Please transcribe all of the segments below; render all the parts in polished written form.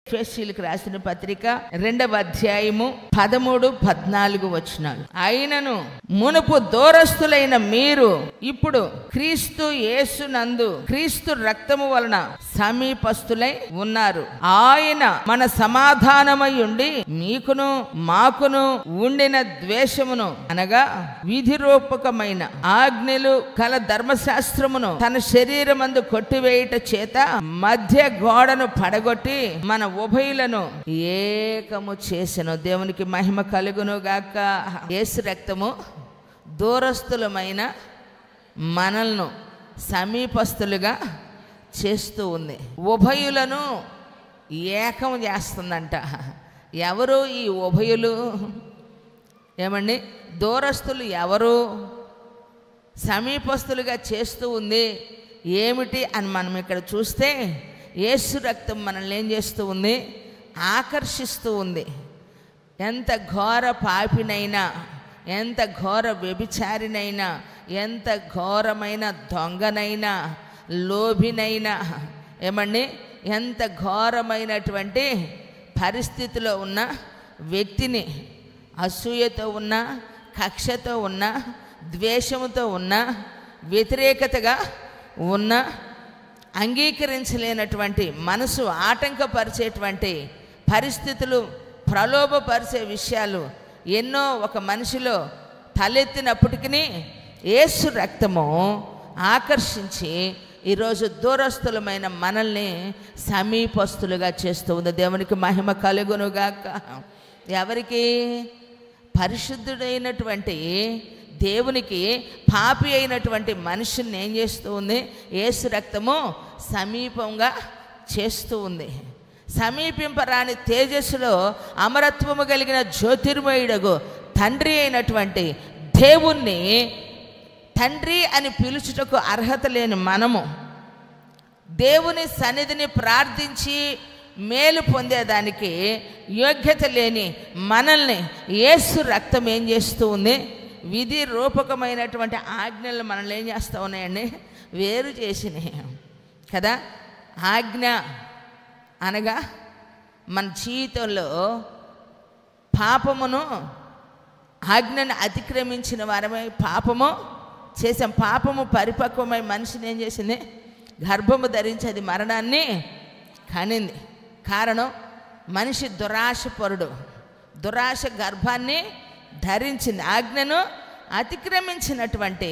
ఎఫెసీయులకు రాసిన పత్రిక 2వ అధ్యాయము 13-14 వచనాలు. అయినను మునుపు దూరస్తులైన మీరు ఇప్పుడు క్రీస్తు యేసునందు క్రీస్తు రక్తము వలన సమీపస్తులై ఉన్నారు. ఆయన మన సమాధానమై ఉండి మీకును మాకును ఉండిన ద్వేషమును అనగా విధిరూపకమైన ఆజ్ఞలు కల ధర్మశాస్త్రమును తన శరీరమందు కొట్టివేయుట చేత మధ్య గోడను పడగొట్టి మన ఉభయులను ఏకము చేసెను. దేవునికి మహిమ కలుగును గాక. యేసు రక్తము దూరస్తులమైన మనల్ని సమీపస్తులుగా చేస్తూ ఉంది. ఉభయులను ఏకం చేస్తుందంట. ఎవరు ఈ ఉభయులు? ఏమండి, దూరస్తులు ఎవరు? సమీపస్తులుగా చేస్తూ ఉంది ఏమిటి అని మనం ఇక్కడ చూస్తే, యేసు రక్తం మనల్ని ఏం చేస్తూ ఉంది? ఆకర్షిస్తూ ఉంది. ఎంత ఘోర పాపినైనా, ఎంత ఘోర వ్యభిచారినైనా, ఎంత ఘోరమైన దొంగనైనా, లోభినైనా, ఏమండి, ఎంత ఘోరమైనటువంటి పరిస్థితిలో ఉన్న వ్యక్తిని, అసూయతో ఉన్న, కక్షతో ఉన్న, ద్వేషముతో ఉన్న, వ్యతిరేకతగా ఉన్న, అంగీకరించలేనటువంటి మనసు ఆటంకపరిచేటువంటి పరిస్థితులు, ప్రలోభపరిచే విషయాలు ఎన్నో ఒక మనిషిలో తలెత్తినప్పటికీ యేసు రక్తము ఆకర్షించి ఈరోజు దూరస్తులమైన మనల్ని సమీపస్తులుగా చేస్తూ ఉంది. దేవునికి మహిమ కలుగునుగాక. ఎవరికి? పరిశుద్ధుడైనటువంటి దేవునికి పాపి అయినటువంటి మనిషిని ఏం చేస్తూ ఉంది? యేసు రక్తము సమీపంగా చేస్తూ ఉంది. సమీపింపరాని తేజస్సులో అమరత్వము కలిగిన జ్యోతిర్మయుడగు తండ్రి అయినటువంటి దేవుణ్ణి తండ్రి అని పిలుచుటకు అర్హత లేని మనము, దేవుని సన్నిధిని ప్రార్థించి మేలు పొందేదానికి యోగ్యత లేని మనల్ని యేసు రక్తం ఏం చేస్తూ ఉంది? విధి రూపకమైనటువంటి ఆజ్ఞలు మనల్ని ఏం చేస్తూ ఉన్నాయండి? వేరు చేసినాయి కదా. ఆజ్ఞ అనగా మన జీవితంలో పాపమును, ఆజ్ఞను అతిక్రమించిన వారమై పాపము చేసాం. పాపము పరిపక్వమై మనిషిని ఏం చేసింది? గర్భము ధరించి అది మరణాన్ని కనింది. కారణం, మనిషి దురాశపరుడు. దురాశ గర్భాన్ని ధరించింది. ఆజ్ఞను అతిక్రమించినటువంటి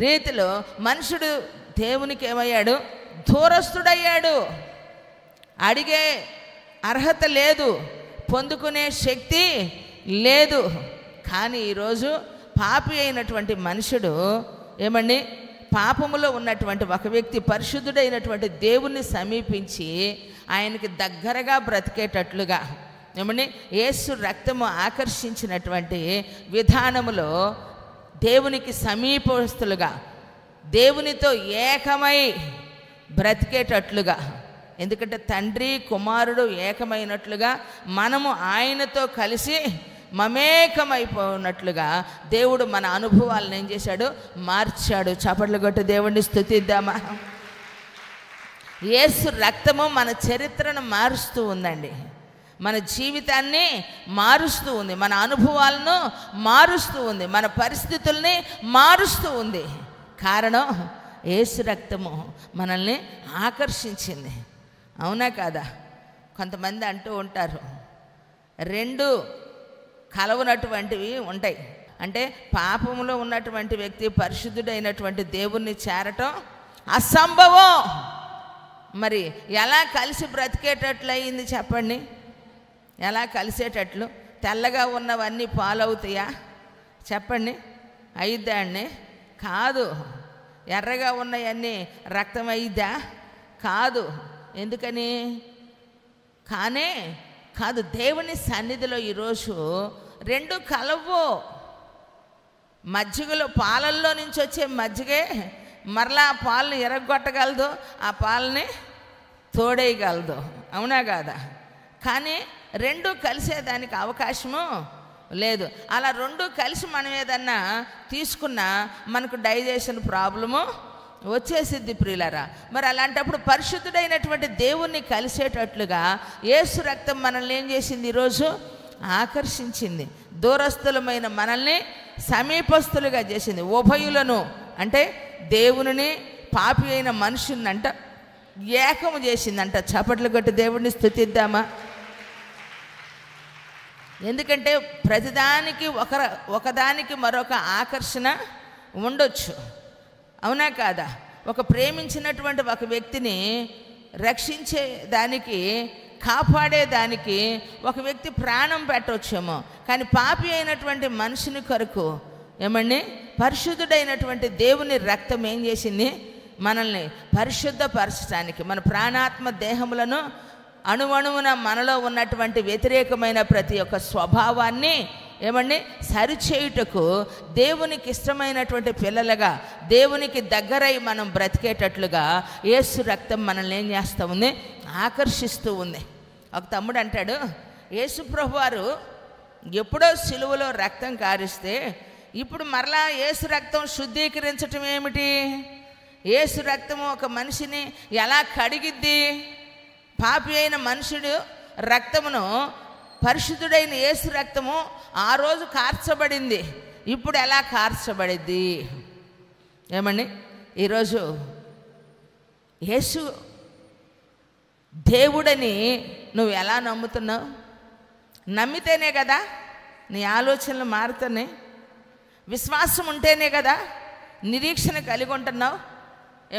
రీతిలో మనుషుడు దేవునికి ఏమయ్యాడు? దూరస్తుడయ్యాడు. అడిగే అర్హత లేదు, పొందుకునే శక్తి లేదు. కానీ ఈరోజు పాపి అయినటువంటి మనుషుడు ఏమండి, పాపములో ఉన్నటువంటి ఒక వ్యక్తి పరిశుద్ధుడైనటువంటి దేవుణ్ణి సమీపించి ఆయనకి దగ్గరగా బ్రతికేటట్లుగా, ఏమండి, యేసు రక్తము ఆకర్షించినటువంటి విధానములో దేవునికి సమీపస్తులుగా, దేవునితో ఏకమై బ్రతికేటట్లుగా. ఎందుకంటే తండ్రి కుమారుడు ఏకమైనట్లుగా మనము ఆయనతో కలిసి మమేకమైపోయినట్లుగా దేవుడు మన అనుభవాలను ఏం చేశాడు? మార్చాడు. చప్పట్లు కొట్టి దేవుణ్ణి స్తుతిద్దామా? యేసు రక్తము మన చరిత్రను మారుస్తూ ఉందండి. మన జీవితాన్ని మారుస్తూ ఉంది, మన అనుభవాలను మారుస్తూ ఉంది, మన పరిస్థితుల్ని మారుస్తూ ఉంది. కారణం, యేసు రక్తము మనల్ని ఆకర్షించింది. అవునా కాదా? కొంతమంది అంటూ ఉంటారు, రెండు కలవనటువంటివి ఉంటాయి. అంటే పాపంలో ఉన్నటువంటి వ్యక్తి పరిశుద్ధుడైనటువంటి దేవుణ్ణి చేరటం అసంభవం. మరి ఎలా కలిసి బ్రతికేటట్లు అయింది చెప్పండి? ఎలా కలిసేటట్లు? తెల్లగా ఉన్నవన్నీ పాలవుతాయా చెప్పండి? అయిద్దా అండి? కాదు. ఎర్రగా ఉన్నవన్నీ రక్తం అయిద్దా? కాదు. ఎందుకని? కాదు. దేవుని సన్నిధిలో ఈరోజు రెండు కలవు. మజ్జిగలో, పాలల్లో నుంచి వచ్చే మజ్జిగే మరలా ఆ పాలను ఎరగొట్టగలదు, ఆ పాలని తోడేయగలదు. అవునా కాదా? కానీ రెండు కలిసేదానికి అవకాశము లేదు. అలా రెండు కలిసి మనం ఏదన్నా తీసుకున్నా మనకు డైజెషన్ ప్రాబ్లము వచ్చేసిద్ది ప్రియులారా. మరి అలాంటప్పుడు పరిశుద్ధుడైనటువంటి దేవుణ్ణి కలిసేటట్లుగా యేసు రక్తం మనల్ని ఏం చేసింది? ఈరోజు ఆకర్షించింది. దూరస్థులమైన మనల్ని సమీపస్థులుగా చేసింది. ఉభయులను అంటే దేవుని పాపి అయిన మనుషుల్నంట ఏకము చేసిందంట. చప్పట్లు కొట్టి దేవుడిని స్తుతిద్దామా? ఎందుకంటే ప్రతిదానికి ఒకదానికి మరొక ఆకర్షణ ఉండొచ్చు, అవునా కాదా? ఒక ప్రేమించినటువంటి ఒక వ్యక్తిని రక్షించే దానికి, కాపాడేదానికి ఒక వ్యక్తి ప్రాణం పెట్టవచ్చేమో, కానీ పాపి అయినటువంటి మనిషిని కొరకు ఏమండి పరిశుద్ధుడైనటువంటి దేవుని రక్తం ఏం చేసింది? మనల్ని పరిశుద్ధపరచడానికి, మన ప్రాణాత్మ దేహములను అణువణువున మనలో ఉన్నటువంటి వ్యతిరేకమైన ప్రతి ఒక్క స్వభావాన్ని ఏమండి సరిచేయుటకు, దేవునికి ఇష్టమైనటువంటి పిల్లలుగా దేవునికి దగ్గరై మనం బ్రతికేటట్లుగా యేసు రక్తం మనల్ని ఏం చేస్తూ ఉంది? ఆకర్షిస్తూ ఉంది. ఒక తమ్ముడు అంటాడు, యేసు ప్రభువారు ఎప్పుడో సిలువలో రక్తం కారిస్తే ఇప్పుడు మరలా యేసు రక్తం శుద్ధీకరించటం ఏమిటి? యేసు రక్తము ఒక మనిషిని ఎలా కడిగిద్ది? పాపి అయిన మనుషుడు రక్తమును, పరిశుద్ధుడైన యేసు రక్తము ఆ రోజు కార్చబడింది, ఇప్పుడు ఎలా కార్చబడిద్ది? ఏమండి ఈరోజు యేసు దేవుడని నువ్వు ఎలా నమ్ముతున్నావు? నమ్మితేనే కదా నీ ఆలోచనలు మారుతున్నాయి. విశ్వాసం ఉంటేనే కదా నిరీక్షణ కలిగి ఉంటున్నావు.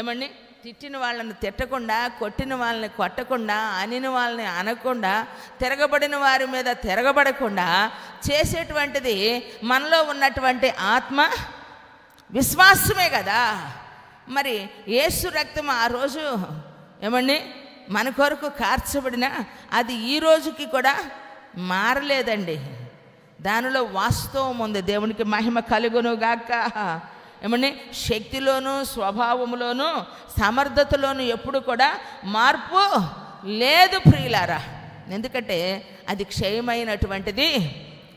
ఏమండి తిట్టిన వాళ్ళని తిట్టకుండా, కొట్టిన వాళ్ళని కొట్టకుండా, అనిన వాళ్ళని అనకుండా, తిరగబడిన వారి మీద తిరగబడకుండా చేసేటువంటిది మనలో ఉన్నటువంటి ఆత్మ విశ్వాసమే కదా. మరి యేసు రక్తం ఆ రోజు ఏమండి మన కొరకు కార్చబడిన అది ఈ రోజుకి కూడా మారలేదండి. దానిలో వాస్తవం ఉంది. దేవునికి మహిమ కలుగును గాక. ఏమండి శక్తిలోను, స్వభావంలోను, సమర్థతలోను ఎప్పుడు కూడా మార్పు లేదు ప్రియులారా. ఎందుకంటే అది క్షయమైనటువంటిది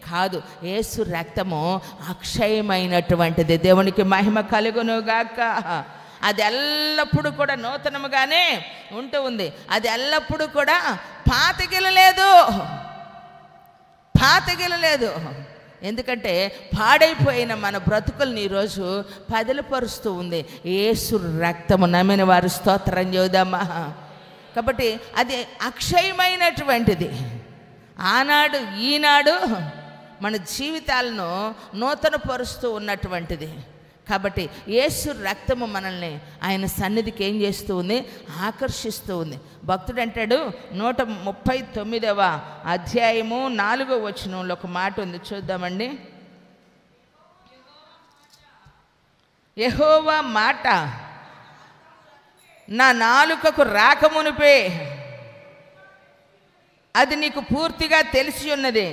కాదు. యేసు రక్తము అక్షయమైనటువంటిది. దేవునికి మహిమ కలుగును గాక. అది ఎల్లప్పుడూ కూడా నూతనముగానే ఉంటూ ఉంది. అది ఎల్లప్పుడూ కూడా పాతగిలలేదు. ఎందుకంటే పాడైపోయిన మన బ్రతుకుల్ని ఈరోజు పదిలపరుస్తూ ఉంది యేసు రక్తము. నమ్మిన వారు స్తోత్రం చేద్దామా? కాబట్టి అది అక్షయమైనటువంటిది. ఆనాడు ఈనాడు మన జీవితాలను నూతనపరుస్తూ ఉన్నటువంటిది. కాబట్టి యేసు రక్తము మనల్ని ఆయన సన్నిధికి ఏం చేస్తూ ఉంది? ఆకర్షిస్తూ ఉంది. భక్తుడు అంటాడు 139వ అధ్యాయము 4వ వచనంలో ఒక మాట ఉంది, చూద్దామండి. యెహోవా మాట నా నాలుకకు రాకమునుపే అది నీకు పూర్తిగా తెలిసి ఉన్నది.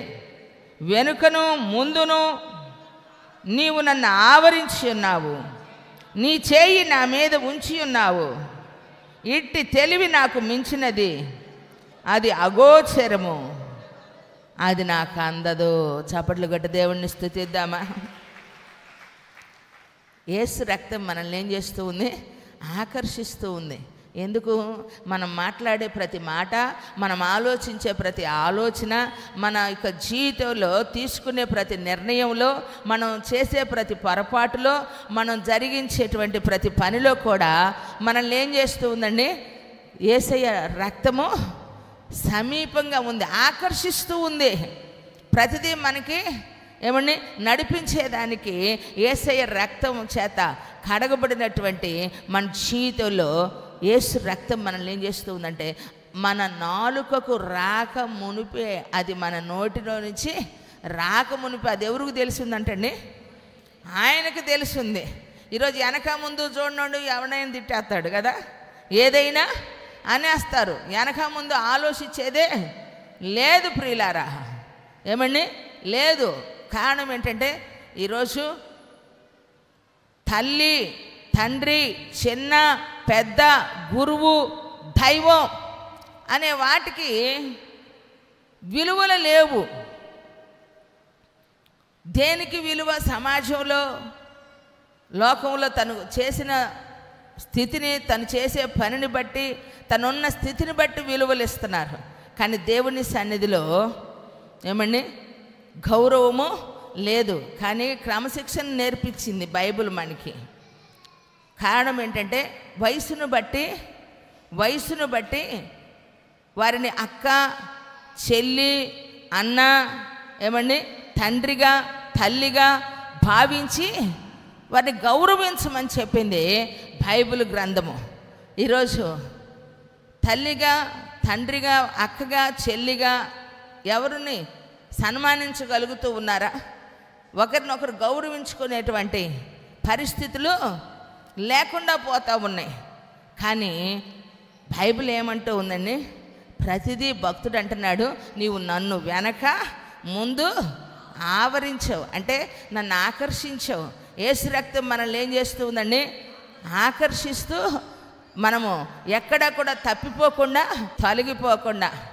వెనుకను ముందును నీవు నన్ను ఆవరించి ఉన్నావు, నీ చేయి నా మీద ఉంచి ఉన్నావు. ఇట్టి తెలివి నాకు మించినది, అది అగోచరము, అది నాకు అందదు. చప్పట్లు కొట్టి దేవుణ్ణి స్తుతిద్దామా? యేసు రక్తం మనల్ని ఏం చేస్తూ ఉంది? ఆకర్షిస్తూ ఉంది. ఎందుకు? మనం మాట్లాడే ప్రతి మాట, మనం ఆలోచించే ప్రతి ఆలోచన, మన యొక్క జీవితంలో తీసుకునే ప్రతి నిర్ణయంలో, మనం చేసే ప్రతి పొరపాటులో, మనం జరిగించేటువంటి ప్రతి పనిలో కూడా మనల్ని ఏం చేస్తూ ఉందండి? యేసయ్య రక్తము సమీపంగా ఉంది, ఆకర్షిస్తూ ఉంది. ప్రతిదీ మనకి ఏమండి నడిపించేదానికి యేసయ్య రక్తం చేత కడగబడినటువంటి మన జీవితంలో యేసు రక్తం మనల్ని ఏం చేస్తూ ఉందంటే, మన నాలుకకు రాక మునిపే, అది మన నోటిలో నుంచి రాక మునిపే అది ఎవరికి తెలిసిందంటండి? ఆయనకు తెలిసింది. ఈరోజు వెనక ముందు చూడండి, ఎవడైనా తిట్టేస్తాడు కదా, ఏదైనా అనేస్తారు. వెనక ముందు ఆలోచించేదే లేదు ప్రియులారా. ఏమండి లేదు. కారణం ఏంటంటే ఈరోజు తల్లి, తండ్రి, చిన్న, పెద్ద, గురువు, దైవం అనే వాటికి విలువలు లేవు. దేనికి విలువ? సమాజంలో, లోకంలో తను చేసిన స్థితిని, తను చేసే పనిని బట్టి, తనున్న స్థితిని బట్టి విలువలు ఇస్తున్నారు. కానీ దేవుని సన్నిధిలో ఏమండి గౌరవము లేదు. కానీ క్రమశిక్షణ నేర్పించింది బైబిల్ మనకి. కారణం ఏంటంటే వయసును బట్టి వారిని అక్క, చెల్లి, అన్న, ఏమండి తండ్రిగా, తల్లిగా భావించి వారిని గౌరవించమని చెప్పింది బైబిల్ గ్రంథము. ఈరోజు తల్లిగా, తండ్రిగా, అక్కగా, చెల్లిగా ఎవరిని సన్మానించగలుగుతూ ఉన్నారా? ఒకరినొకరు గౌరవించుకునేటువంటి పరిస్థితులు లేకుండా పోతూ ఉన్నాయి. కానీ బైబిల్ ఏమంటూ ఉందండి, ప్రతిదీ భక్తుడు అంటున్నాడు, నీవు నన్ను వెనక ముందు ఆవరించావు, అంటే నన్ను ఆకర్షించావు. యేసు రక్తం మనల్ని ఏం చేస్తూ ఉందండి, ఆకర్షిస్తూ మనము ఎక్కడా కూడా తప్పిపోకుండా, తొలగిపోకుండా